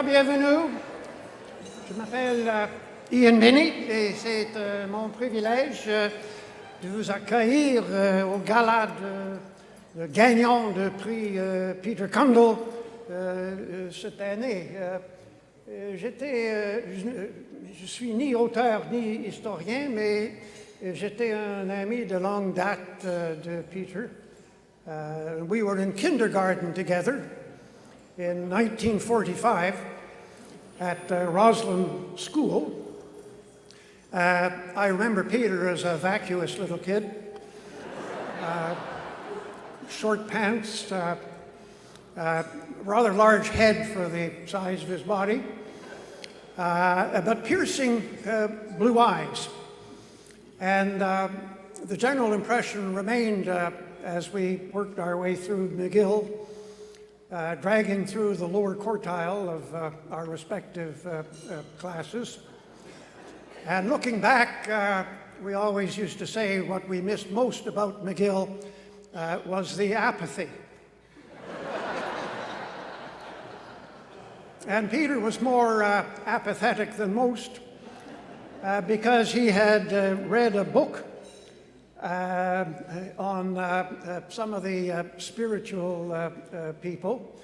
bienvenue. Je m'appelle Ian Binney et c'est mon privilège de vous accueillir au Gala de gagnant de prix Peter Cundill cette année. Je suis ni auteur ni historien, mais j'étais un ami de longue date de Peter. We were in kindergarten together in 1945 at Roslyn School. I remember Peter as a vacuous little kid, short pants, rather large head for the size of his body, but piercing blue eyes. And the general impression remained as we worked our way through McGill, dragging through the lower quartile of our respective classes. And looking back, we always used to say what we missed most about McGill was the apathy. And Peter was more apathetic than most because he had read a book on some of the spiritual people,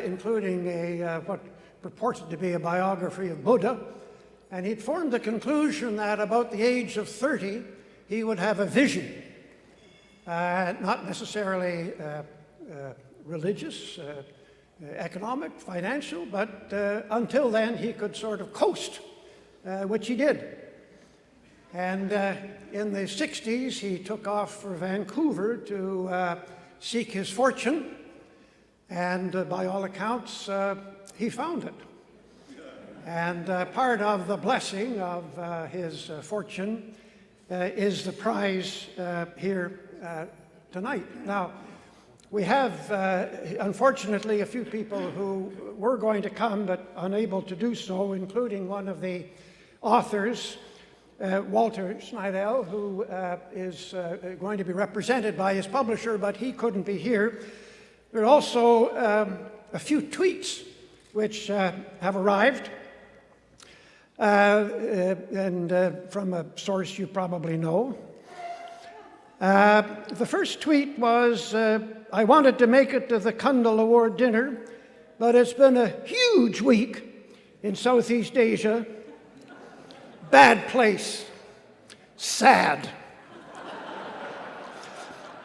including what purported to be a biography of Buddha. And he'd formed the conclusion that about the age of 30, he would have a vision, not necessarily religious, economic, financial, but until then he could sort of coast, which he did. And in the 60s, he took off for Vancouver to seek his fortune, and by all accounts, he found it. And part of the blessing of his fortune is the prize here tonight. Now, we have, unfortunately, a few people who were going to come but unable to do so, including one of the authors, Walter Schneidel, who is going to be represented by his publisher, but he couldn't be here. There are also a few tweets which have arrived, and from a source you probably know. The first tweet was, I wanted to make it to the Cundill Award dinner, but it's been a huge week in Southeast Asia. Bad place. Sad.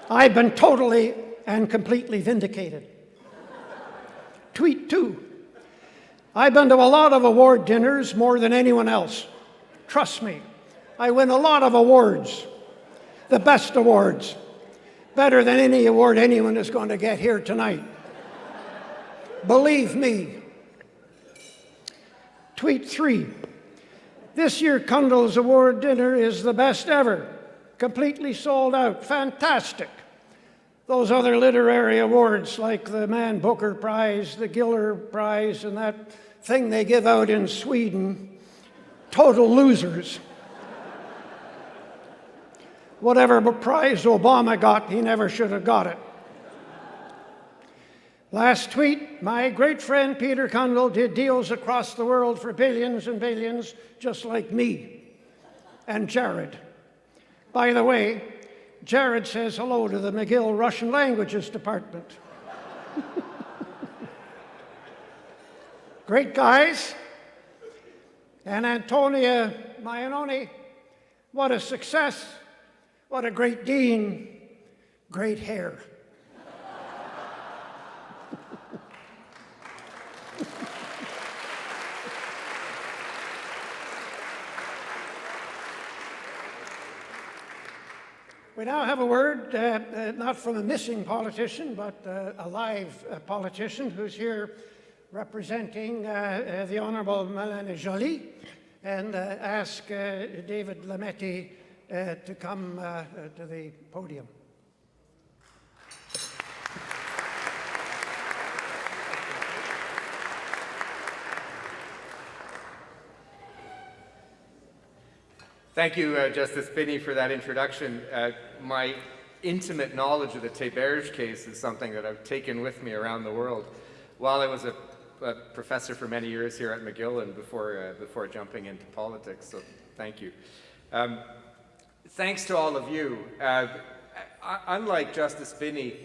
I've been totally and completely vindicated. Tweet 2. I've been to a lot of award dinners, more than anyone else. Trust me, I win a lot of awards. The best awards. Better than any award anyone is going to get here tonight. Believe me. Tweet 3. This year Cundill's award dinner is the best ever. Completely sold out. Fantastic. Those other literary awards like the Man Booker Prize, the Giller Prize, and that thing they give out in Sweden, total losers. Whatever prize Obama got, he never should have got it. Last tweet, my great friend Peter Cundill did deals across the world for billions and billions, just like me and Jared. By the way, Jared says hello to the McGill Russian Languages Department. Great guys. And Antonia Maianoni, what a success. What a great dean. Great hair. We now have a word, not from a missing politician, but a live politician who's here representing the Honourable Mélanie Joly, and ask David Lametti to come to the podium. Thank you, Justice Binney, for that introduction. My intimate knowledge of the Theberge case is something that I've taken with me around the world. While I was a a professor for many years here at McGill and before jumping into politics, so thank you. Thanks to all of you. Unlike Justice Binney,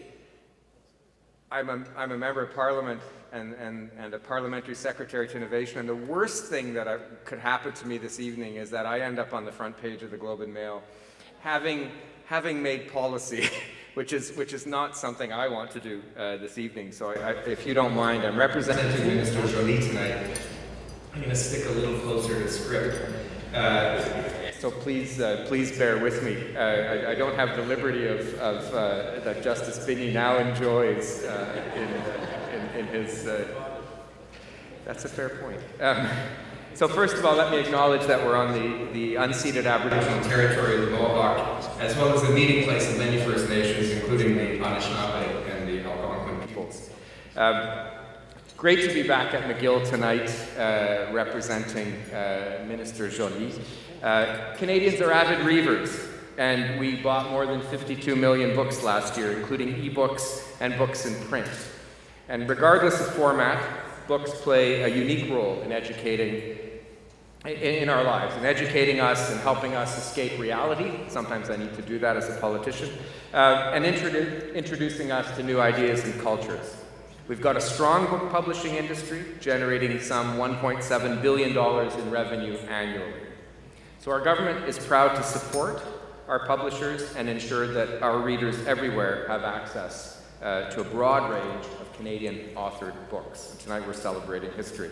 I'm a member of Parliament and a parliamentary secretary to innovation, and the worst thing that could happen to me this evening is that I end up on the front page of the Globe and Mail, having made policy, which is not something I want to do this evening. So if you don't mind, I'm representing Minister Joly tonight. I'm going to stick a little closer to script. So please bear with me. I don't have the liberty that Justice Binney now enjoys in his. That's a fair point. So first of all, let me acknowledge that we're on the unceded Aboriginal territory of the Mohawk, as well as the meeting place of many First Nations, including the Anishinaabe and the Algonquin peoples. Great to be back at McGill tonight, representing Minister Joly. Canadians are avid readers, and we bought more than 52 million books last year, including e-books and books in print. And regardless of format, books play a unique role in educating in our lives, in educating us and helping us escape reality. Sometimes I need to do that as a politician, and introducing us to new ideas and cultures. We've got a strong book publishing industry, generating some $1.7 billion in revenue annually. So our government is proud to support our publishers and ensure that our readers everywhere have access to a broad range of Canadian-authored books. And tonight we're celebrating history.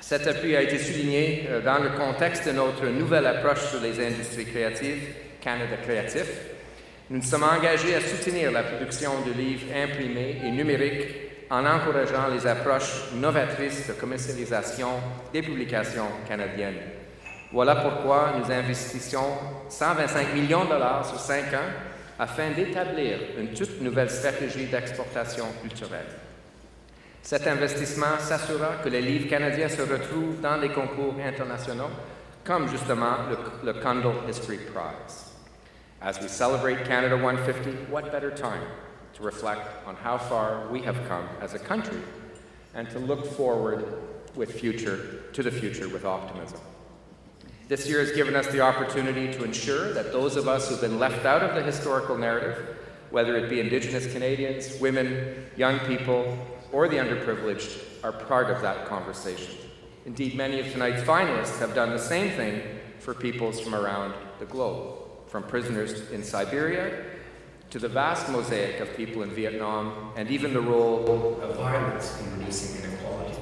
Cet appui a été souligné dans le contexte de notre nouvelle approche sur les industries créatives, Canada Créatif. Nous nous sommes engagés à soutenir la production de livres imprimés et numériques en encourageant les approches novatrices de commercialisation des publications canadiennes. Voilà pourquoi nous investissons 125 millions de dollars sur 5 ans afin d'établir une toute nouvelle stratégie d'exportation culturelle. Cet investissement s'assurera que les livres canadiens se retrouvent dans les concours internationaux, comme justement le Cundill History Prize. As we celebrate Canada 150, what better time to reflect on how far we have come as a country and to look forward to the future with optimism. This year has given us the opportunity to ensure that those of us who've been left out of the historical narrative, whether it be Indigenous Canadians, women, young people, or the underprivileged, are part of that conversation. Indeed, many of tonight's finalists have done the same thing for peoples from around the globe, from prisoners in Siberia to the vast mosaic of people in Vietnam, and even the role of violence in reducing inequality.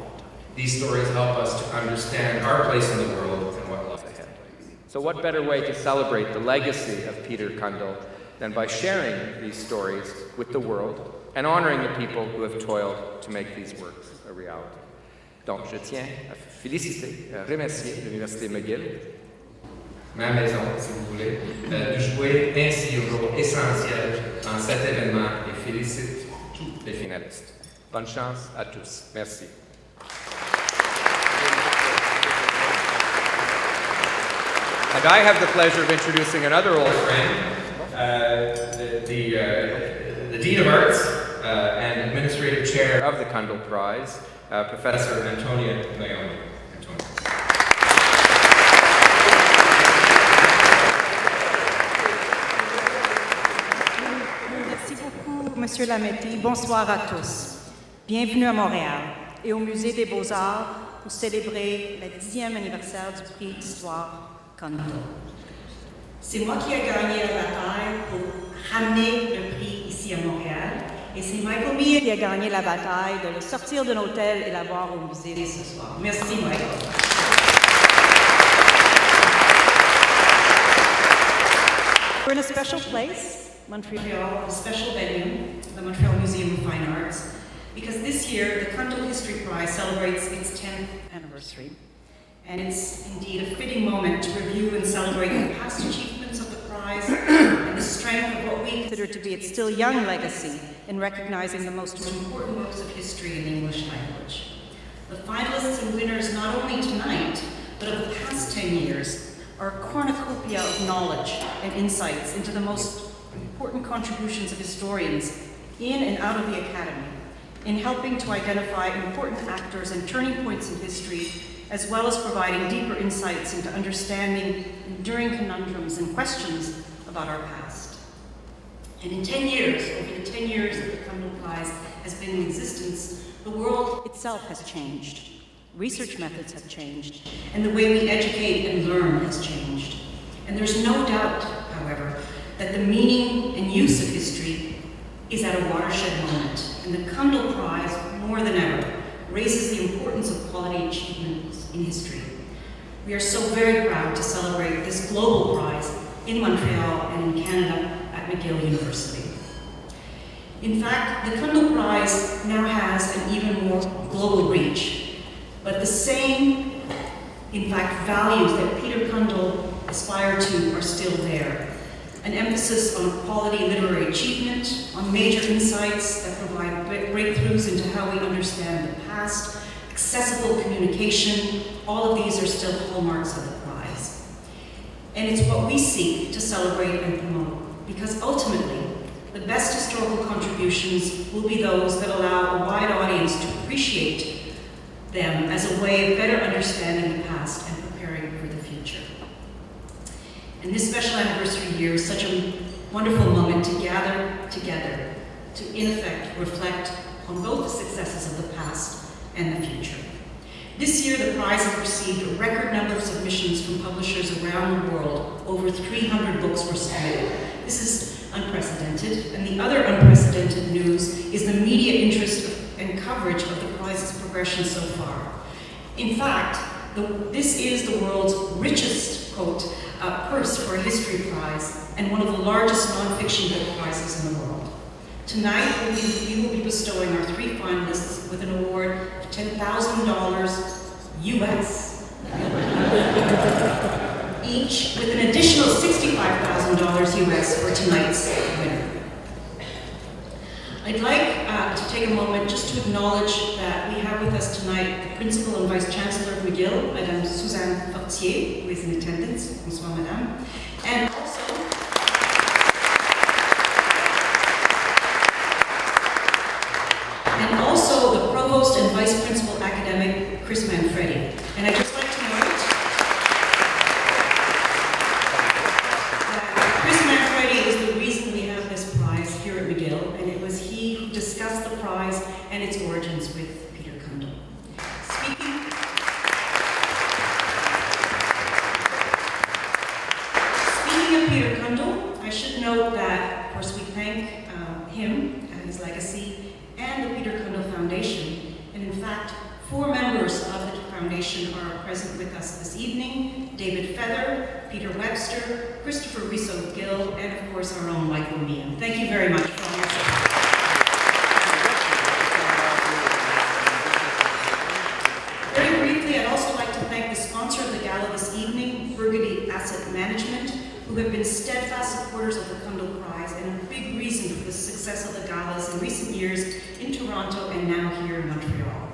These stories help us to understand our place in the world and what lies ahead. So what better way to celebrate the legacy of Peter Cundill than by sharing these stories with the world and honoring the people who have toiled to make these works a reality. Donc, je tiens à féliciter, à remercier l'Université McGill, ma maison, si vous voulez, de jouer ainsi un rôle essentiel dans cet événement et félicite tous les finalistes. Bonne chance à tous. Merci. And I have the pleasure of introducing another old friend, the Dean of Arts and Administrative Chair of the Cundill Prize, Professor Antonia Naomi. Merci beaucoup, Monsieur Lametti. Bonsoir à tous. Bienvenue à Montréal et au Musée des Beaux-Arts pour célébrer le 10e anniversaire du prix d'histoire Cundill. C'est moi qui ai gagné la bataille pour ramener le prix ici à Montréal. Et c'est Michael Bean qui a gagné la bataille de le sortir de l'hôtel et l'avoir au musée ce soir. Merci, Michael. We're in a special place, Montreal, a special venue, the Montreal Museum of Fine Arts, because this year the Cundill History Prize celebrates its 10th anniversary. And it's indeed a fitting moment to review and celebrate the past achievements of the prize and the strength of what we consider to be its still young legacy in recognizing the most important works of history in the English language. The finalists and winners not only tonight, but of the past 10 years, are a cornucopia of knowledge and insights into the most important contributions of historians in and out of the Academy, in helping to identify important actors and turning points in history, as well as providing deeper insights into understanding enduring conundrums and questions about our past. And in 10 years, over the 10 years that the Cundill Prize has been in existence, the world itself has changed. Research methods have changed, and the way we educate and learn has changed. And there's no doubt, however, that the meaning and use of history is at a watershed moment, and the Cundill Prize, more than ever, raises the importance of quality achievements in history. We are so very proud to celebrate this global prize in Montreal and in Canada at McGill University. In fact, the Cundill Prize now has an even more global reach, but the same, in fact, values that Peter Cundill aspired to are still there. An emphasis on quality literary achievement, on major insights that provide breakthroughs into how we understand the past, accessible communication, all of these are still hallmarks of the prize. And it's what we seek to celebrate and promote, because ultimately, the best historical contributions will be those that allow a wide audience to appreciate them as a way of better understanding the past and preparing for the future. And this special anniversary year is such a wonderful moment to gather together to, in effect, reflect on both the successes of the past and the future. This year, the prize has received a record number of submissions from publishers around the world. Over 300 books were submitted. This is unprecedented, and the other unprecedented news is the media interest and coverage of the prize's progression so far. In fact, this is the world's richest, quote, purse for a history prize and one of the largest nonfiction book prizes in the world. Tonight, we will be bestowing our 3 finalists with an award of $10,000 US, each with an additional $65,000 US for tonight's winner. I'd like to take a moment just to acknowledge that we have with us tonight the Principal and Vice Chancellor of McGill, Madame Suzanne Fortier, who is in attendance. Bonsoir, Madame. And also the Provost and Vice Principal Academic, Chris Manfredi. And I'd just like to note that Chris Manfredi is the reason we have this prize here at McGill, and it was he who discussed the prize and its origins with Peter Cundill. Speaking of Peter Cundill, I should note that, of course, we thank him and his legacy and the Peter Cundill Foundation. And in fact, 4 members of the foundation are present with us this evening: David Feather, Peter Webster, Christopher Risso-Gill, and of course our own Michael Meehan. Thank you very much for all your support. Very briefly, I'd also like to thank the sponsor of the gala this evening, Burgundy Asset Management, who have been steadfast supporters of the Cundill Prize and a big reason for the success of the galas in recent years in Toronto and now here in Montreal.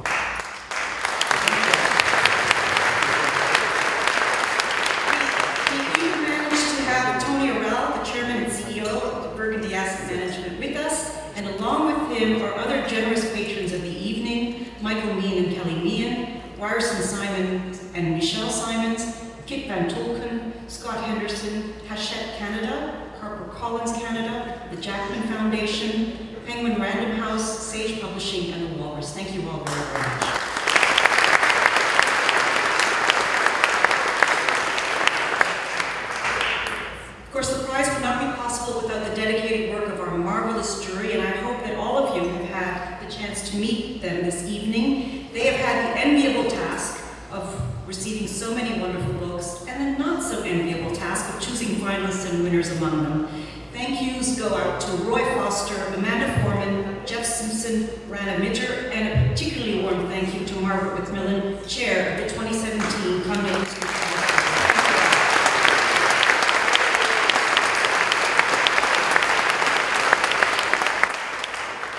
We even managed to have Tony Orell, the Chairman and CEO of the Burgundy Asset Management, with us, and along with him are other generous patrons of the evening: Michael Meehan and Kelly Meehan, Ryerson Simons and Michelle Simons, Kit Van Tolken, Scott Henderson, Hachette Canada, HarperCollins Canada, the Jackman Foundation, Penguin Random House, Sage Publishing, and the Walrus. Thank you all very, very much. Of course, the prize would not be possible without the dedicated work of our marvelous jury, and I hope that all of you have had the chance to meet them this evening. They have had the enviable task of receiving so many wonderful books, and the not so enviable task of choosing finalists and winners among them. Thank yous go out to Roy Foster, Amanda Foreman, Jeff Simpson, Rana Midger, and a particularly warm thank you to Margaret Macmillan, Chair of the 2017 Cundill History Prize.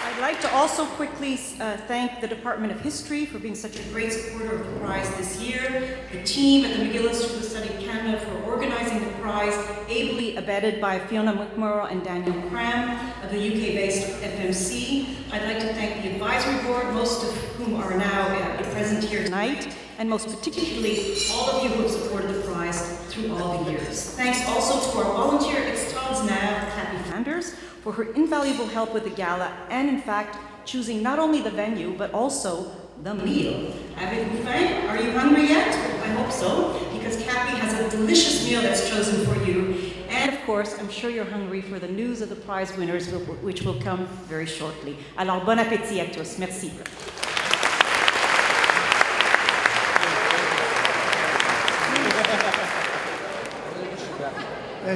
I'd like to to also quickly thank the Department of History for being such a great supporter of the prize this year, the team at the McGill Institute of Study Canada for organizing the prize, ably abetted by Fiona McMurrow and Daniel Cram of the UK-based FMC. I'd like to thank the advisory board, most of whom are now present here tonight, and most particularly all of you who have supported the prize through all the years. Thanks also to our volunteer extons now, Kathy Flanders, for her invaluable help with the gala and, in fact, choosing not only the venue, but also the meal. Avez-vous faim? Are you hungry yet? I hope so, because Kathy has a delicious meal that's chosen for you. And, of course, I'm sure you're hungry for the news of the prize winners, which will come very shortly. Alors, bon appétit à tous. Merci.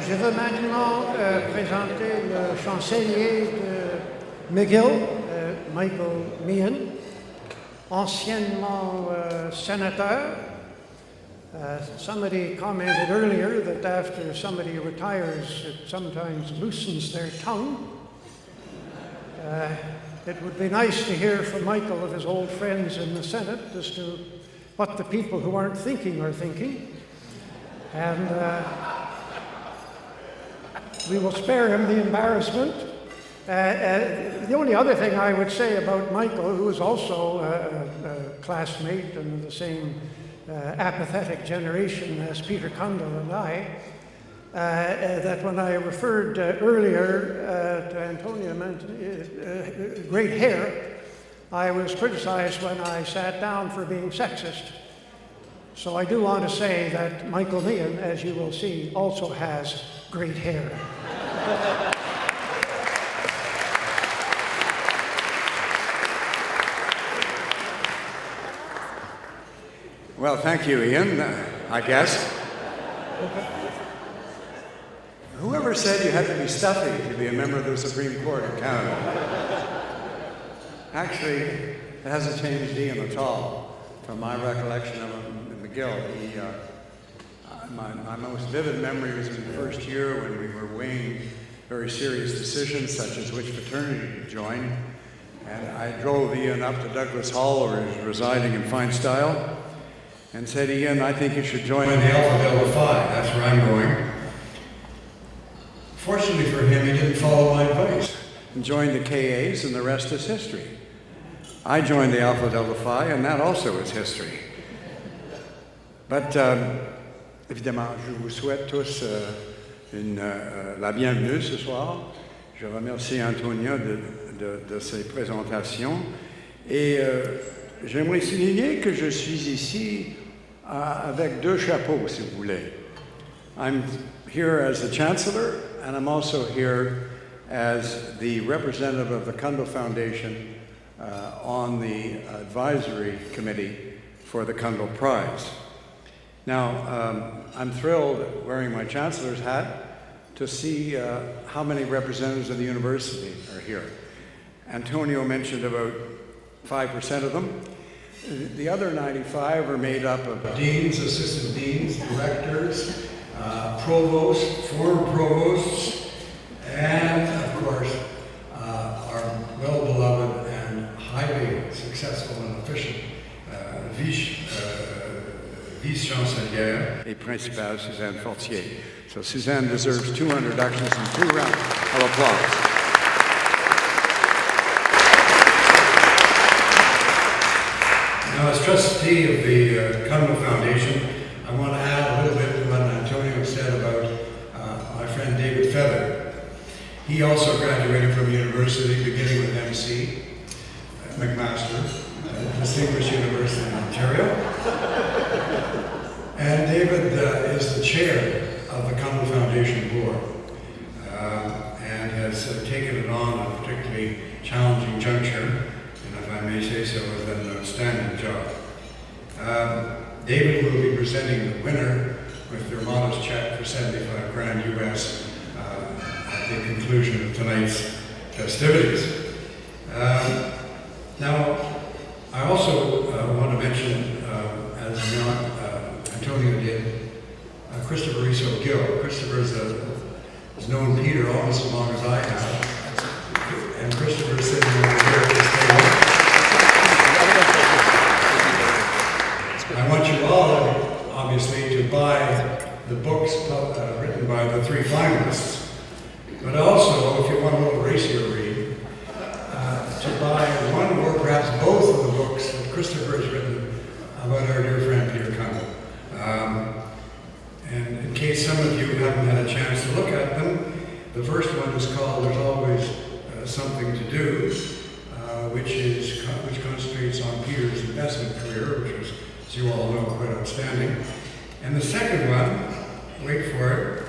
Je veux maintenant présenter le chancelier de McGill, Michael Meehan, anciennement sénateur. Somebody commented earlier that after somebody retires, it sometimes loosens their tongue. It would be nice to hear from Michael of his old friends in the Senate as to what the people who aren't thinking are thinking. And we will spare him the embarrassment. The only other thing I would say about Michael, who is also a classmate and the same apathetic generation as Peter Cundill and I, that when I referred earlier to Antonia, great hair, I was criticized when I sat down for being sexist. So I do want to say that Michael Meehan, as you will see, also has great hair. Well, thank you, Ian, I guess. Whoever said you had to be stuffy to be a member of the Supreme Court of Canada? Actually, it hasn't changed Ian at all from my recollection of him in McGill. My most vivid memory was in the first year when we were weighing very serious decisions, such as which fraternity to join. And I drove Ian up to Douglas Hall, where he was residing in fine style, and said, Ian, I think you should join the Alpha Delta Phi. That's where I'm going. Fortunately for him, he didn't follow my advice and joined the KAs, and the rest is history. I joined the Alpha Delta Phi, and that also is history. But évidemment, je vous souhaite tous la bienvenue ce soir. Je remercie Antonia de ses présentations. Et j'aimerais souligner que je suis ici avec deux chapeaux, si vous voulez. I'm here as the Chancellor, and I'm also here as the representative of the Cundill Foundation on the advisory committee for the Cundill Prize. Now, I'm thrilled, wearing my Chancellor's hat, to see how many representatives of the university are here. Antonio mentioned about 5% of them. The other 95 are made up of deans, assistant deans, directors, provosts, former provosts, and, of course, our well-beloved and highly successful and efficient vice-chancelière et principale, Suzanne Fortier. So Suzanne deserves 2 introductions and 2 rounds of applause. Now, as trustee of the Cundill Foundation, I want to add a little bit to what Antonio said about my friend David Feather. He also graduated from university, beginning with MC, McMaster, distinguished university in Ontario. And David is the chair of the Cundill Foundation board and has taken it on a particularly challenging juncture, and if I may say so, has done an outstanding job. David will be presenting the winner with their modest check for $75,000 US at the conclusion of tonight's festivities. Now, I also want to mention, as Antonio did, Christopher Riso Gill. Christopher has known Peter almost as long as I have, and Christopher is sitting over here. is called There's Always Something to Do, which concentrates on Peter's investment career, which was, as you all know, quite outstanding. And the second one, wait for it,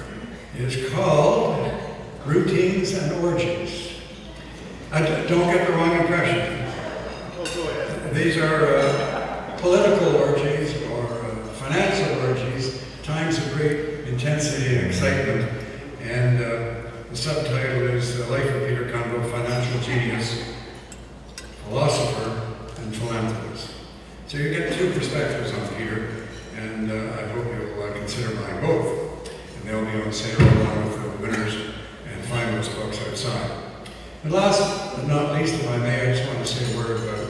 is called Routines and Orgies. Don't get the wrong impression. These are political orgies or financial orgies, times of great intensity and excitement. And the subtitle is The Life of Peter Cundill, Financial Genius, Philosopher, and Philanthropist. So you get two perspectives on Peter, and I hope you'll consider buying both. And they'll be on sale along with the winners and finalist books outside. And last but not least, if I may, I just want to say a word about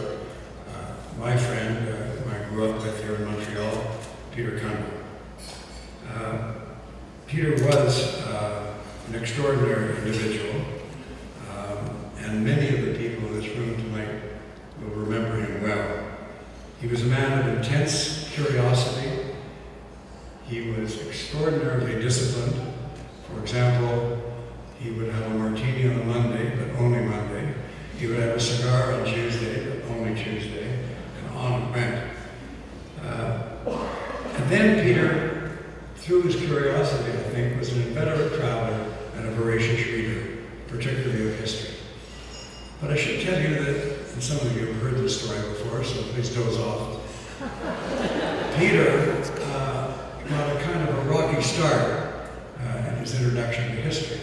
my friend who I grew up with here in Montreal, Peter Cundill. Peter was an extraordinary individual, and many of the people in this room tonight will remember him well. He was a man of intense curiosity. He was extraordinarily disciplined. For example, he would have a martini on a Monday, but only Monday. He would have a cigar on Tuesday, but only Tuesday, and on it went. And then Peter, through his curiosity, I think, was an inveterate traveler and a voracious reader, particularly of history. But I should tell you that, and some of you have heard this story before, so please doze off. Peter got a kind of a rocky start in his introduction to history.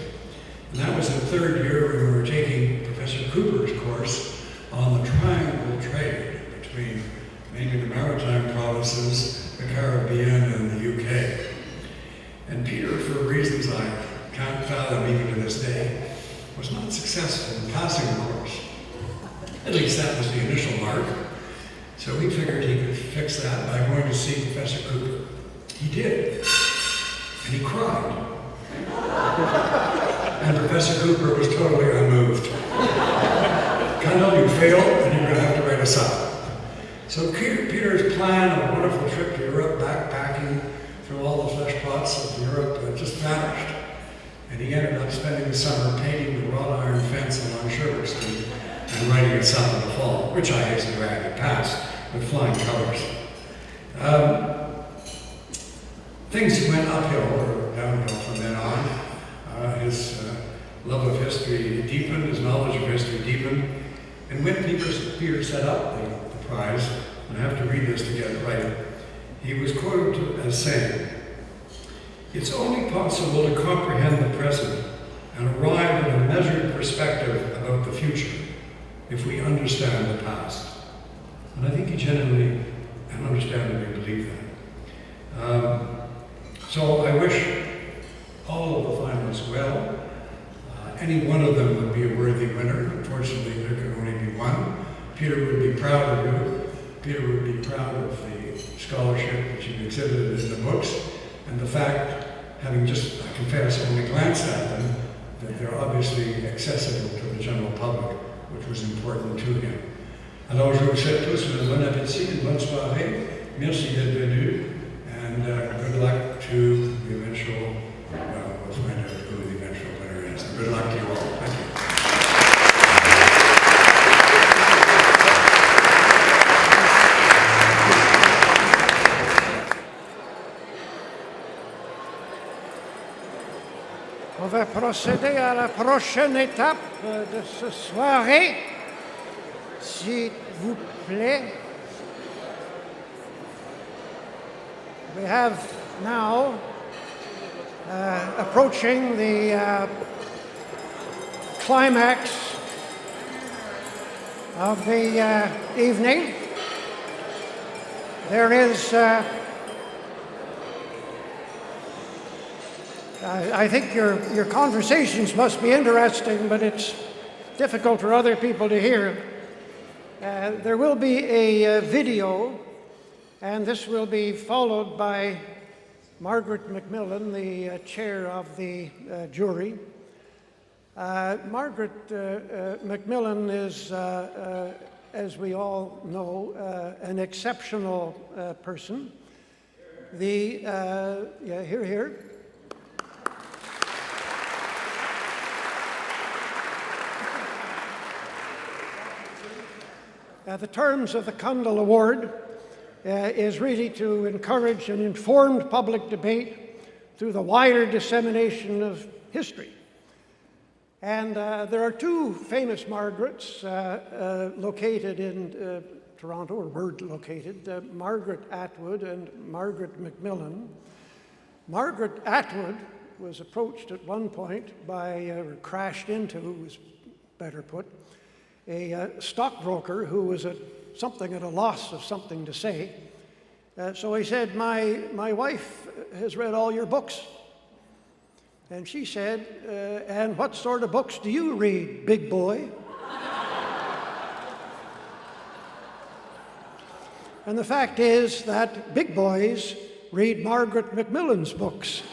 And that was in third year when we were taking Professor Cooper's course on the triangle trade between mainly the maritime provinces, the Caribbean, and the UK. And Peter, for reasons I can't fathom even to this day, was not successful in passing the course. At least that was the initial mark. So we figured he could fix that by going to see Professor Cooper. He did. And he cried. And Professor Cooper was totally unmoved. Cundill, you failed, and you're going to have to write us up. So Peter's plan of a wonderful trip to Europe, backpacking through all the flesh pots of Europe, just vanished. And he ended up spending the summer painting the wrought iron fence along Sherwood Street and writing us up in the fall, which I hasten to add, he passed with flying colors. Things went uphill or downhill from then on. His love of history deepened, his knowledge of history deepened. And when Peter set up the prize, and I have to read this to get it right, he was quoted as saying, "It's only possible to comprehend the present and arrive at a measured perspective about the future if we understand the past." And I think he genuinely and understandably believed that. So I wish all of the finalists well. Any one of them would be a worthy winner. Unfortunately, there can only be one. Peter would be proud of you. Peter would be proud of the scholarship that you've exhibited in the books, and the fact, having just, I confess, only glanced at them, that they're obviously accessible to the general public, which was important to him. Alors, je vous souhaite tous un bon appétit, une bonne soirée. Merci d'être venus, and good luck to the eventual, well, we'll find out who the eventual winner is. Good luck to you all. Thank you. On va procéder à la prochaine étape de cette soirée, s'il vous plaît. We have now, approaching the climax of the evening. There is I think your conversations must be interesting, but it's difficult for other people to hear. There will be a video, and this will be followed by Margaret Macmillan, the chair of the jury. Margaret Macmillan is, as we all know, an exceptional person. The terms of the Cundill Award is really to encourage an informed public debate through the wider dissemination of history. And there are two famous Margarets located in Toronto, or were located, Margaret Atwood and Margaret Macmillan. Margaret Atwood was approached at one point by, or crashed into, was better put, a stockbroker who was something at a loss of something to say. So he said, my wife has read all your books. And she said, and what sort of books do you read, big boy? And the fact is that big boys read Margaret Macmillan's books.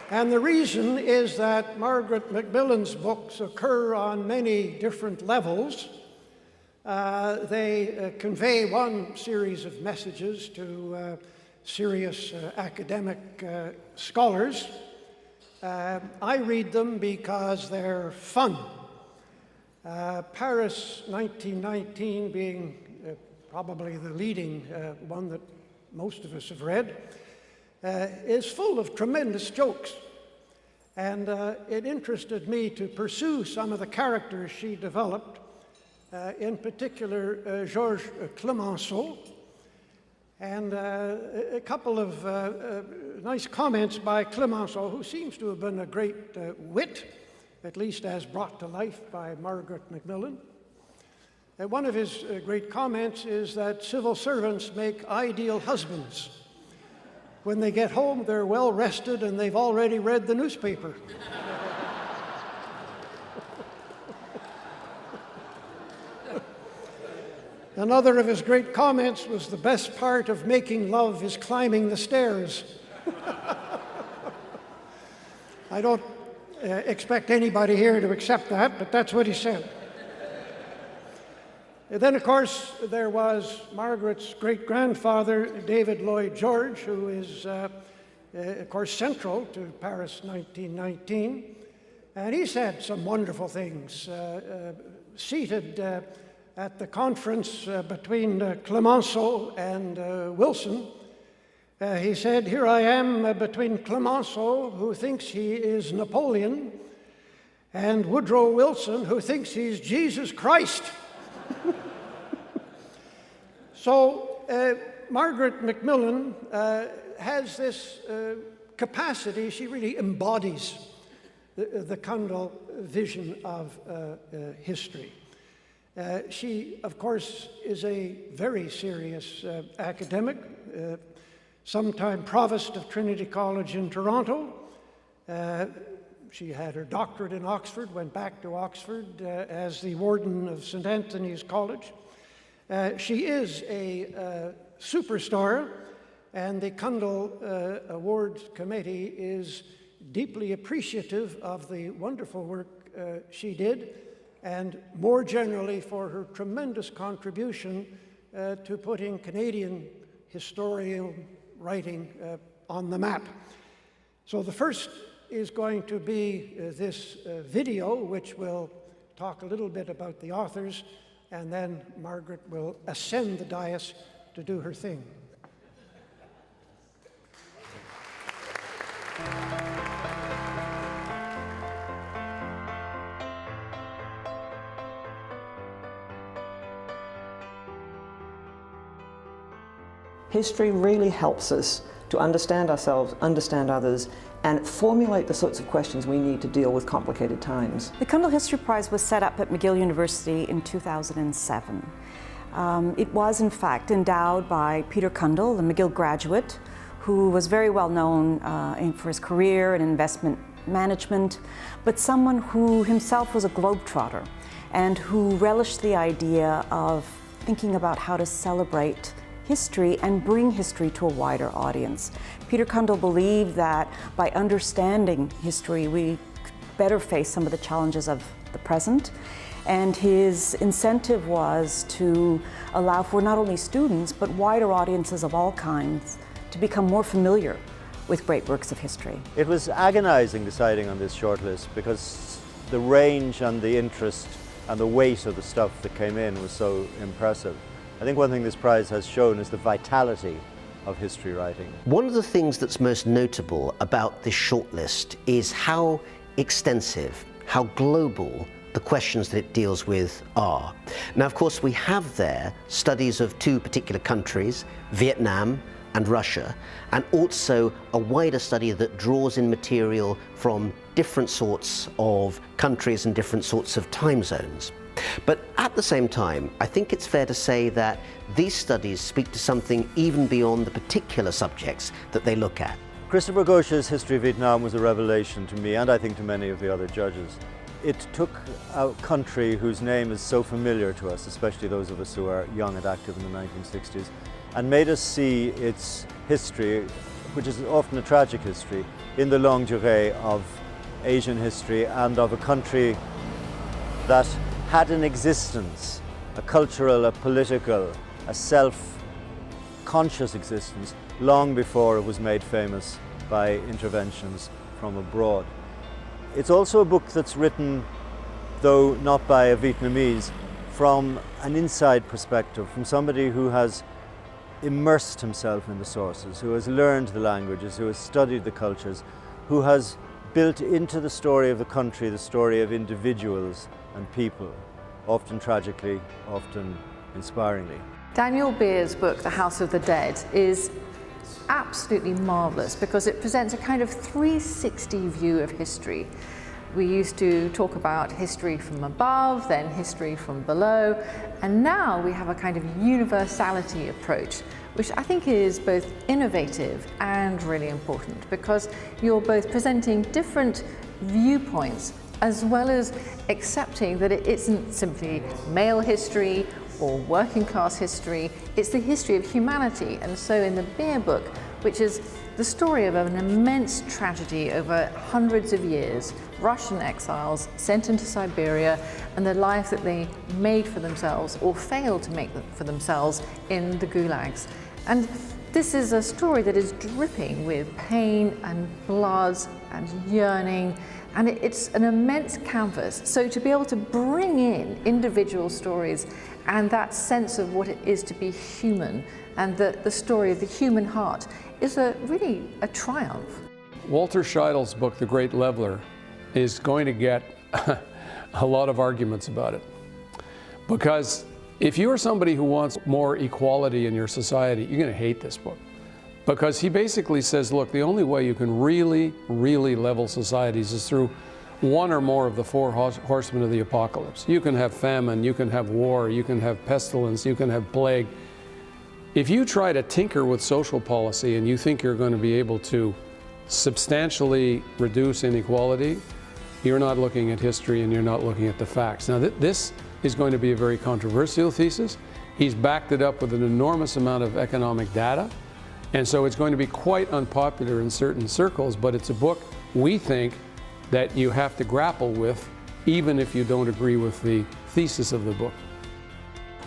And the reason is that Margaret Macmillan's books occur on many different levels. They convey one series of messages to serious academic scholars. I read them because they're fun. Paris 1919 being probably the leading one that most of us have read, is full of tremendous jokes. And it interested me to pursue some of the characters she developed, in particular Georges Clemenceau, and a couple of nice comments by Clemenceau, who seems to have been a great wit, at least as brought to life by Margaret Macmillan. One of his great comments is that civil servants make ideal husbands. When they get home, they're well rested and they've already read the newspaper. Another of his great comments was, the best part of making love is climbing the stairs. I don't expect anybody here to accept that, but that's what he said. And then, of course, there was Margaret's great-grandfather, David Lloyd George, who is, of course, central to Paris 1919. And he said some wonderful things. Seated at the conference between Clemenceau and Wilson, he said, here I am between Clemenceau, who thinks he is Napoleon, and Woodrow Wilson, who thinks he's Jesus Christ. So Margaret Macmillan has this capacity. She really embodies the Cundill vision of history. She, of course, is a very serious academic, sometime provost of Trinity College in Toronto. She had her doctorate in Oxford, went back to Oxford as the warden of St. Anthony's College. She is a superstar, and the Cundill Awards Committee is deeply appreciative of the wonderful work she did, and more generally for her tremendous contribution to putting Canadian historical writing on the map. So the first is going to be this video, which will talk a little bit about the authors, and then Margaret will ascend the dais to do her thing. History really helps us to understand ourselves, understand others, and formulate the sorts of questions we need to deal with complicated times. The Cundill History Prize was set up at McGill University in 2007. It was, in fact, endowed by Peter Cundill, a McGill graduate, who was very well known for his career in investment management, but someone who himself was a globetrotter and who relished the idea of thinking about how to celebrate history and bring history to a wider audience. Peter Cundill believed that by understanding history, we could better face some of the challenges of the present. And his incentive was to allow for not only students, but wider audiences of all kinds to become more familiar with great works of history. It was agonizing deciding on this shortlist because the range and the interest and the weight of the stuff that came in was so impressive. I think one thing this prize has shown is the vitality of history writing. One of the things that's most notable about this shortlist is how extensive, how global the questions that it deals with are. Now, of course, we have there studies of two particular countries, Vietnam and Russia, and also a wider study that draws in material from different sorts of countries and different sorts of time zones. But at the same time, I think it's fair to say that these studies speak to something even beyond the particular subjects that they look at. Christopher Gaucher's History of Vietnam was a revelation to me, and I think to many of the other judges. It took a country whose name is so familiar to us, especially those of us who are young and active in the 1960s, and made us see its history, which is often a tragic history, in the longue durée of Asian history and of a country that had an existence, a cultural, a political, a self-conscious existence, long before it was made famous by interventions from abroad. It's also a book that's written, though not by a Vietnamese, from an inside perspective, from somebody who has immersed himself in the sources, who has learned the languages, who has studied the cultures, who has built into the story of the country the story of individuals and people, often tragically, often inspiringly. Daniel Beer's book, The House of the Dead, is absolutely marvellous because it presents a kind of 360 view of history. We used to talk about history from above, then history from below, and now we have a kind of universality approach, which I think is both innovative and really important because you're both presenting different viewpoints as well as accepting that it isn't simply male history or working class history, it's the history of humanity. And so in the Beer book, which is the story of an immense tragedy over hundreds of years, Russian exiles sent into Siberia and the life that they made for themselves or failed to make for themselves in the gulags. And this is a story that is dripping with pain and blood and yearning, and it's an immense canvas. So to be able to bring in individual stories and that sense of what it is to be human and the story of the human heart is really a triumph. Walter Scheidl's book, The Great Leveler, is going to get a lot of arguments about it. Because if you are somebody who wants more equality in your society, you're going to hate this book. Because he basically says, look, the only way you can really, really level societies is through one or more of the four horsemen of the apocalypse. You can have famine, you can have war, you can have pestilence, you can have plague. If you try to tinker with social policy and you think you're going to be able to substantially reduce inequality, you're not looking at history and you're not looking at the facts. Now, this is going to be a very controversial thesis. He's backed it up with an enormous amount of economic data. And so it's going to be quite unpopular in certain circles, but it's a book we think that you have to grapple with, even if you don't agree with the thesis of the book.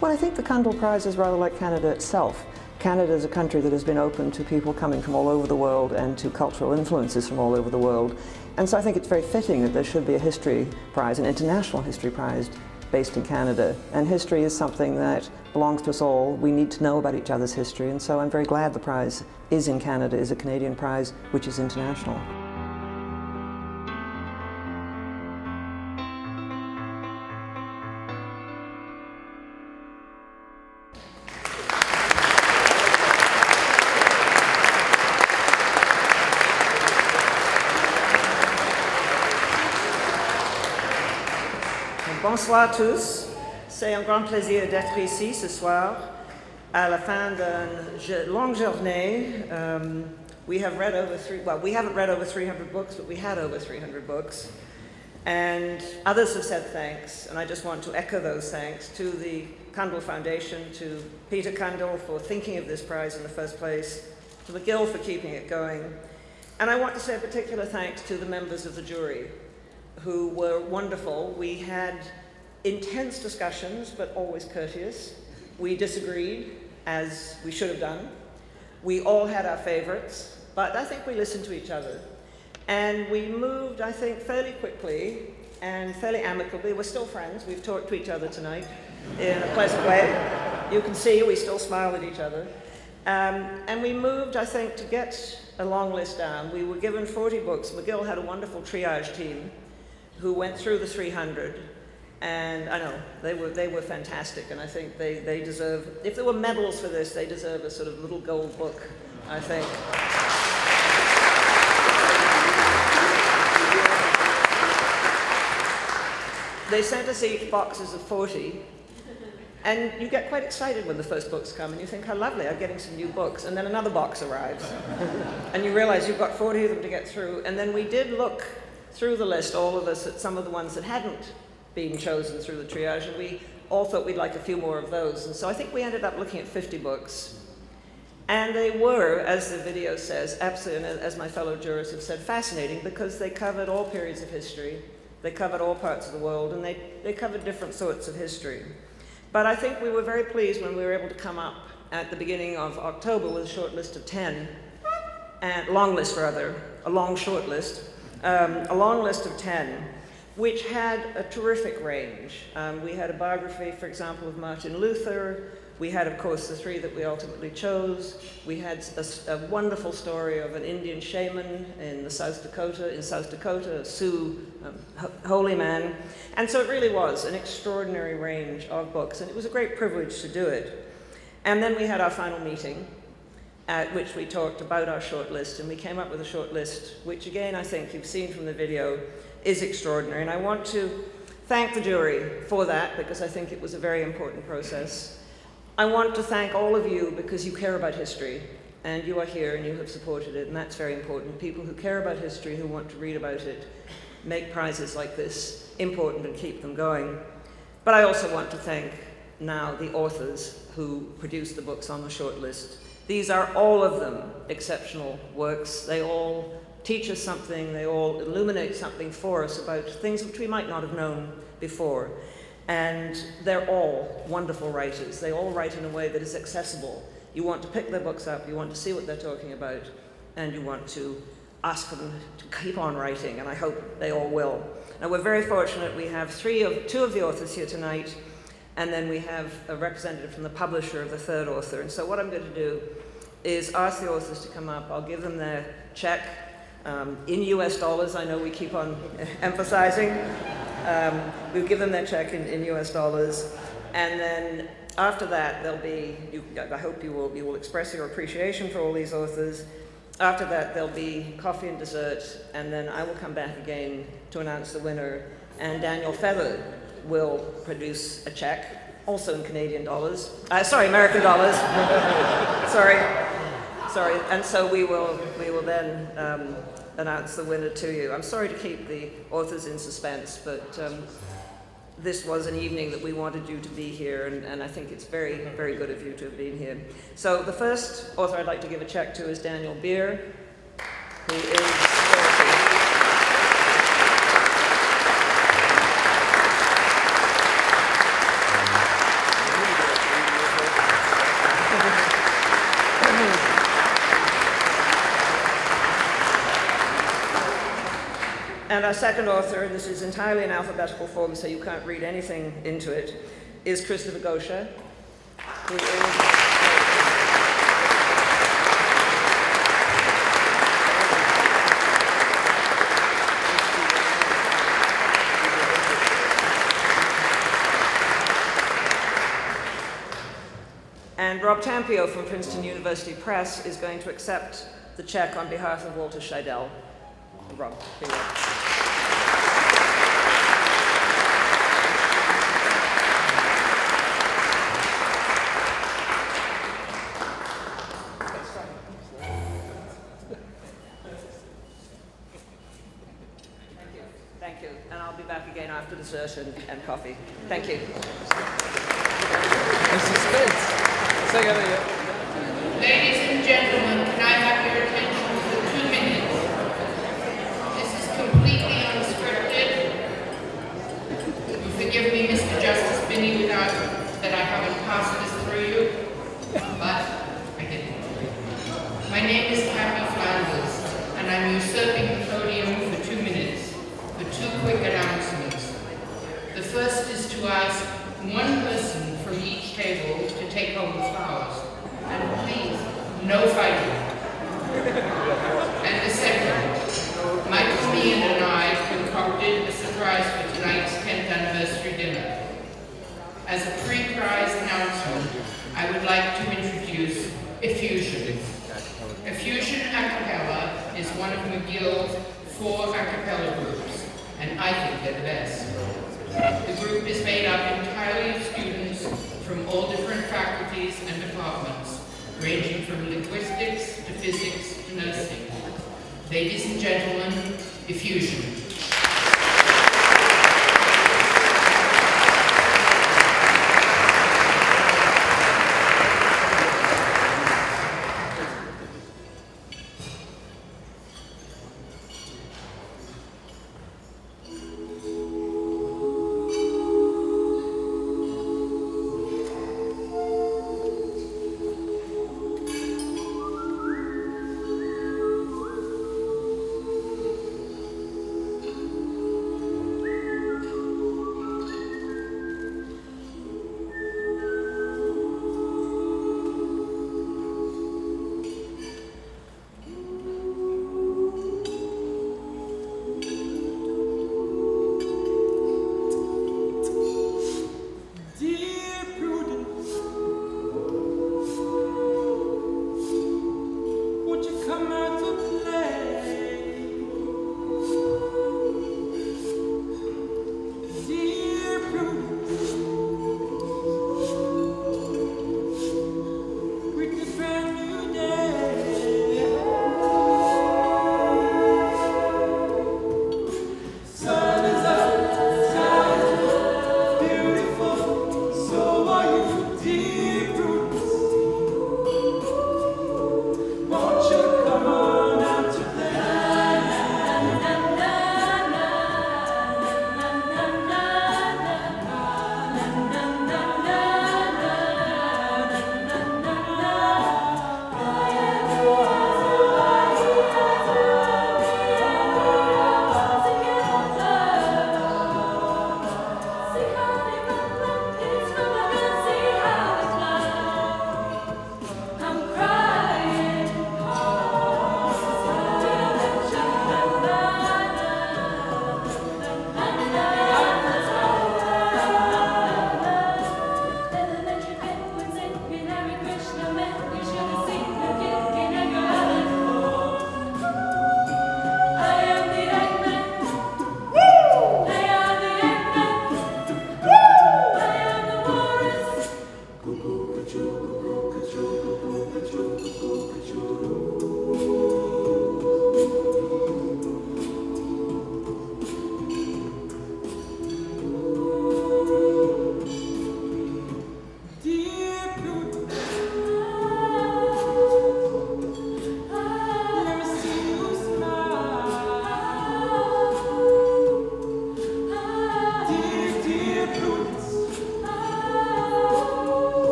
Well, I think the Cundill Prize is rather like Canada itself. Canada is a country that has been open to people coming from all over the world and to cultural influences from all over the world. And so I think it's very fitting that there should be a history prize, an international history prize, based in Canada. And history is something that belongs to us all. We need to know about each other's history, and so I'm very glad the prize is in Canada, is a Canadian prize, which is international. Bonsoir à tous. C'est un grand plaisir d'être ici ce soir à la fin d'une longue journée. We haven't read over 300 books, but we had over 300 books. And others have said thanks, and I just want to echo those thanks to the Cundill Foundation, to Peter Cundill for thinking of this prize in the first place, to McGill for keeping it going. And I want to say a particular thanks to the members of the jury, who were wonderful. We had intense discussions, but always courteous. We disagreed, as we should have done. We all had our favorites, but I think we listened to each other. And we moved, I think, fairly quickly and fairly amicably. We're still friends. We've talked to each other tonight in a pleasant way. You can see we still smile at each other. And we moved, I think, to get a long list down. We were given 40 books. McGill had a wonderful triage team who went through the 300. And I know, they were fantastic. And I think they deserve, if there were medals for this, they deserve a sort of little gold book, I think. They sent us each boxes of 40. And you get quite excited when the first books come, and you think, how lovely, I'm getting some new books. And then another box arrives. And you realize you've got 40 of them to get through. And then we did look through the list, all of us, at some of the ones that hadn't been chosen through the triage, and we all thought we'd like a few more of those. And so I think we ended up looking at 50 books. And they were, as the video says, absolutely, and as my fellow jurors have said, fascinating, because they covered all periods of history. They covered all parts of the world, and they covered different sorts of history. But I think we were very pleased when we were able to come up at the beginning of October with a short list of 10, and long list rather, a long short list, a long list of 10, which had a terrific range. We had a biography, for example, of Martin Luther. We had, of course, the 3 that we ultimately chose. We had a wonderful story of an Indian shaman in South Dakota, a Sioux holy man. And so it really was an extraordinary range of books, and it was a great privilege to do it. And then we had our final meeting, at which we talked about our short list, and we came up with a short list, which again, I think you've seen from the video, is extraordinary. And I want to thank the jury for that, because I think it was a very important process. I want to thank all of you because you care about history, and you are here and you have supported it, and that's very important. People who care about history, who want to read about it, make prizes like this important and keep them going. But I also want to thank now the authors who produced the books on the short list. These are all of them exceptional works. They all teach us something, they all illuminate something for us about things which we might not have known before. And they're all wonderful writers. They all write in a way that is accessible. You want to pick their books up, you want to see what they're talking about, and you want to ask them to keep on writing, and I hope they all will. Now, we're very fortunate. We have two of the authors here tonight, and then we have a representative from the publisher of the third author. And so what I'm going to do is ask the authors to come up. I'll give them their check in US dollars. I know we keep on emphasizing. We'll give them their check in US dollars, and then after that there'll be, I hope you will express your appreciation for all these authors. After that there'll be coffee and dessert, and then I will come back again to announce the winner, and Daniel Feather will produce a check, also in Canadian dollars, American dollars. sorry, and so we will then announce the winner to you. I'm sorry to keep the authors in suspense, but this was an evening that we wanted you to be here, and I think it's very, very good of you to have been here. So the first author I'd like to give a check to is Daniel Beer, who is and our second author, and this is entirely in alphabetical form, so you can't read anything into it, is Christopher Gosha, who is... And Rob Tampio from Princeton University Press is going to accept the check on behalf of Walter Scheidel. Rob, here you go. Thank you. And I'll be back again after dessert and coffee. Thank you. Ladies and gentlemen, can I have your attention for 2 minutes? This is completely unscripted. You forgive me, Mr. Justice Binney, without that I haven't passed this through you, but I didn't. My name is Kathy Flanders. I'm usurping the podium for 2 minutes for 2 quick announcements. The first is to ask one person from each table to take home the flowers. And please, no fighting. And the second, Macmillan and I concocted a surprise for tonight's 10th anniversary dinner. As a pre-prize announcement, I would like to introduce Effusion. Effusion a cappella is one of McGill's 4 a cappella groups, and I think they're the best. The group is made up entirely of students from all different faculties and departments, ranging from linguistics to physics to nursing. Ladies and gentlemen, Effusion.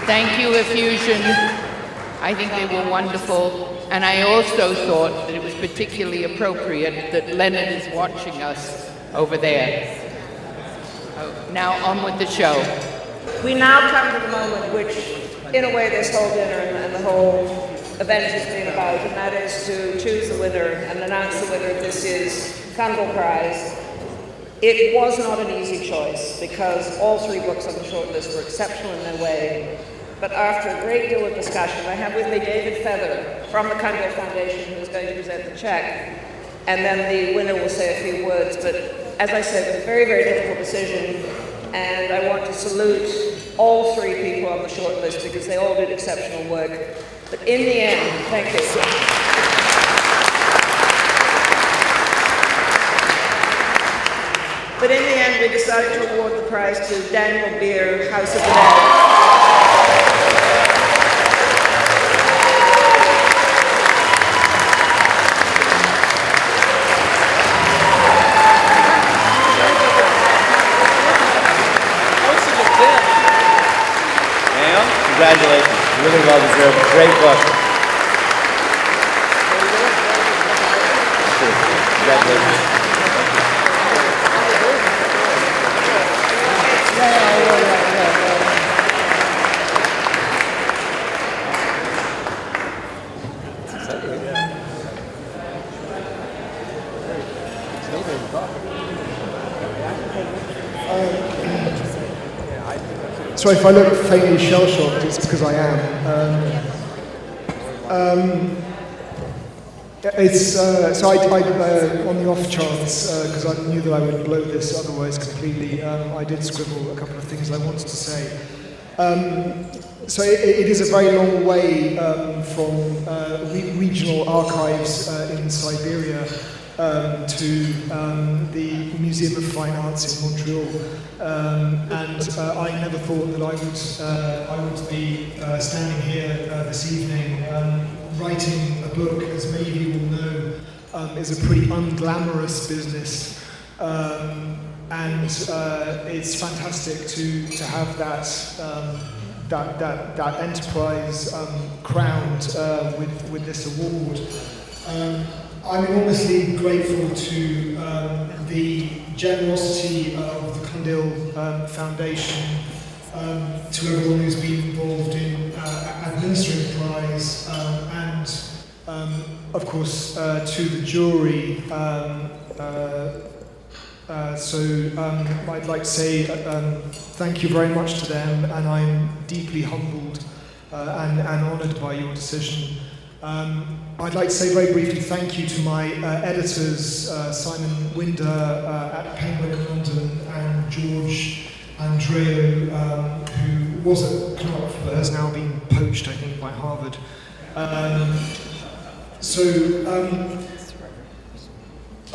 Thank you, Effusion. I think they were wonderful. And I also thought that it was particularly appropriate that Leonard is watching us over there. Now on with the show. We now come to the moment which, in a way, this whole dinner and the whole event has been about, and that is to choose the winner and announce the winner of this year's Cundill Prize. It was not an easy choice because all three books on the shortlist were exceptional in their way. But after a great deal of discussion, I have with me David Feather from the Cundill Foundation, who is going to present the check, and then the winner will say a few words. But as I said, it was a very, very difficult decision, and I want to salute all three people on the shortlist because they all did exceptional work. But in the end, thank you. But in the end, we decided to award the prize to Daniel Beer, House of the Dead. Congratulations. Really well deserved. Great book. Congratulations. So if I look faintly shell-shocked, it's because I am. So I on the off chance, because I knew that I would blow this otherwise completely, I did scribble a couple of things I wanted to say. So it is a very long way from regional archives in Siberia to the Museum of Fine Arts in Montreal, and I never thought that I would be standing here this evening writing a book, as many of you will know, is a pretty unglamorous business, and it's fantastic to have that enterprise crowned with this award. I'm enormously grateful to the generosity of the Cundill Foundation, to everyone who's been involved in administering the prize, and of course to the jury. I'd like to say thank you very much to them, and I'm deeply humbled and honoured by your decision. I'd like to say very briefly thank you to my editors, Simon Winder at Penguin in London, and George Andreu, who was at Knopf but has now been poached, I think, by Harvard.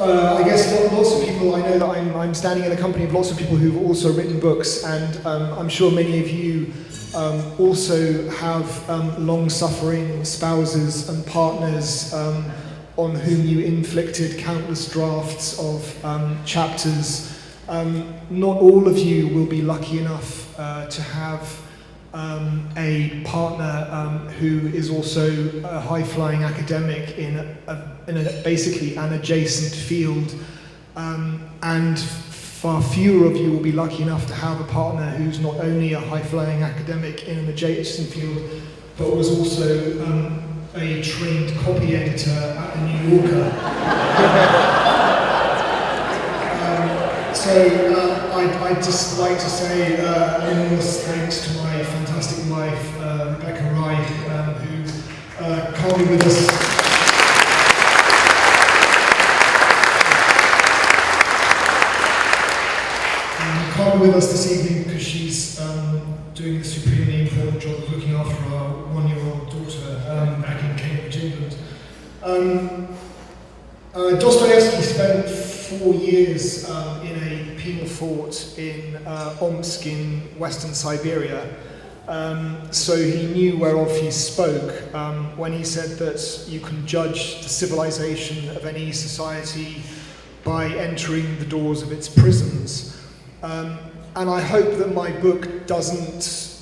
I guess lots of people, I know that I'm standing in the company of lots of people who've also written books, and I'm sure many of you also have long-suffering spouses and partners on whom you inflicted countless drafts of chapters. Not all of you will be lucky enough to have a partner who is also a high-flying academic in basically an adjacent field, and far fewer of you will be lucky enough to have a partner who's not only a high-flying academic in an adjacent field, but was also a trained copy editor at the New Yorker. I'd just like to say enormous thanks to my fantastic wife, Rebecca Wright, who can't be with us. Can't be with us this evening because she's doing the supremely important job of looking after our one-year-old daughter back in Cambridge, England. Dostoevsky spent 4 years in a penal fort in Omsk in Western Siberia, so he knew whereof he spoke when he said that you can judge the civilization of any society by entering the doors of its prisons. And I hope that my book doesn't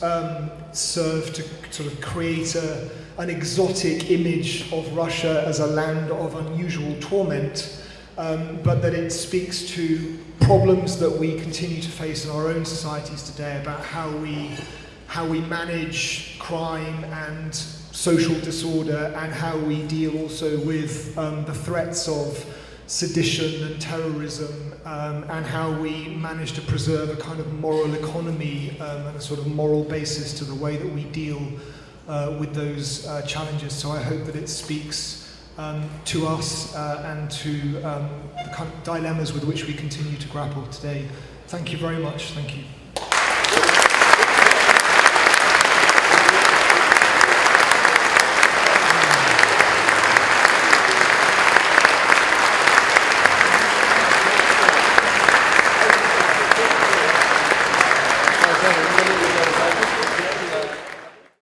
serve to sort of create an exotic image of Russia as a land of unusual torment, but that it speaks to problems that we continue to face in our own societies today about how we manage crime and social disorder, and how we deal also with the threats of sedition and terrorism, and how we manage to preserve a kind of moral economy and a sort of moral basis to the way that we deal with those challenges. So I hope that it speaks to us and to the kind of dilemmas with which we continue to grapple today. Thank you very much. Thank you.